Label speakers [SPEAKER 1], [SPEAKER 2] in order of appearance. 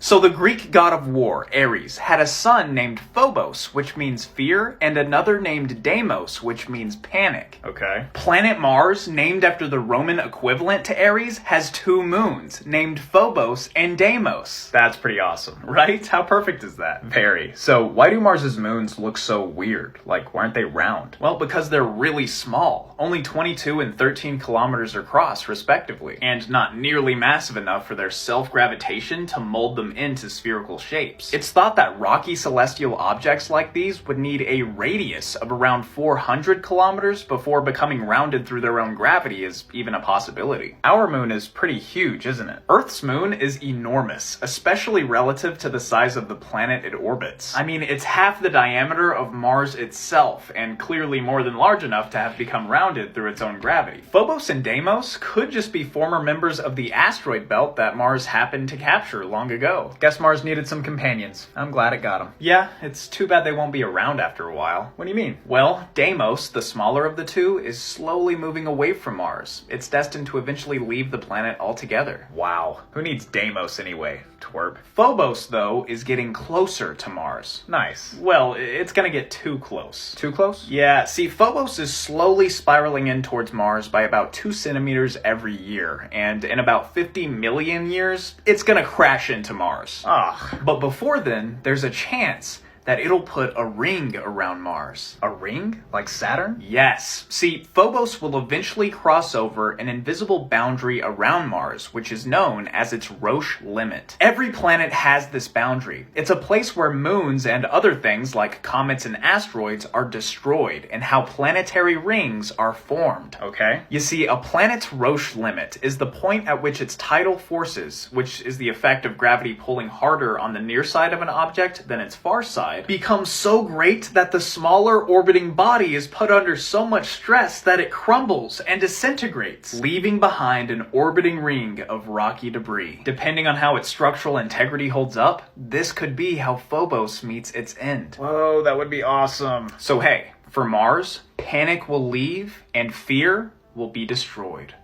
[SPEAKER 1] So the Greek god of war, Ares, had a son named Phobos, which means fear, and another named Deimos, which means panic.
[SPEAKER 2] Okay.
[SPEAKER 1] Planet Mars, named after the Roman equivalent to Ares, has two moons, named Phobos and Deimos.
[SPEAKER 2] That's pretty awesome.
[SPEAKER 1] Right? How perfect is that?
[SPEAKER 2] Very. So why do Mars's moons look so weird? Like, why aren't they round?
[SPEAKER 1] Well, because they're really small, only 22 and 13 kilometers across, respectively, and not nearly massive enough for their self-gravitation to mold them into spherical shapes. It's thought that rocky celestial objects like these would need a radius of around 400 kilometers before becoming rounded through their own gravity is even a possibility.
[SPEAKER 2] Our moon is pretty huge, isn't it?
[SPEAKER 1] Earth's moon is enormous, especially relative to the size of the planet it orbits. I mean, it's half the diameter of Mars itself, and clearly more than large enough to have become rounded through its own gravity. Phobos and Deimos could just be former members of the asteroid belt that Mars happened to capture long ago.
[SPEAKER 2] Guess Mars needed some companions. I'm glad it got them.
[SPEAKER 1] Yeah, it's too bad they won't be around after a while.
[SPEAKER 2] What do you mean?
[SPEAKER 1] Well, Deimos, the smaller of the two, is slowly moving away from Mars. It's destined to eventually leave the planet altogether.
[SPEAKER 2] Wow. Who needs Deimos anyway? Twerp.
[SPEAKER 1] Phobos, though, is getting closer to Mars.
[SPEAKER 2] Nice.
[SPEAKER 1] Well, it's gonna get too close.
[SPEAKER 2] Too close?
[SPEAKER 1] Yeah, see, Phobos is slowly spiraling in towards Mars by about 2 centimeters every year, and in about 50 million years, it's gonna crash into Mars.
[SPEAKER 2] Ugh.
[SPEAKER 1] But before then, there's a chance that it'll put a ring around Mars.
[SPEAKER 2] A ring? Like Saturn?
[SPEAKER 1] Yes. See, Phobos will eventually cross over an invisible boundary around Mars, which is known as its Roche limit. Every planet has this boundary. It's a place where moons and other things like comets and asteroids are destroyed, and how planetary rings are formed.
[SPEAKER 2] Okay.
[SPEAKER 1] You see, a planet's Roche limit is the point at which its tidal forces, which is the effect of gravity pulling harder on the near side of an object than its far side, becomes so great that the smaller orbiting body is put under so much stress that it crumbles and disintegrates, leaving behind an orbiting ring of rocky debris. Depending on how its structural integrity holds up, this could be how Phobos meets its end.
[SPEAKER 2] Whoa, that would be awesome.
[SPEAKER 1] So hey, for Mars, panic will leave and fear will be destroyed.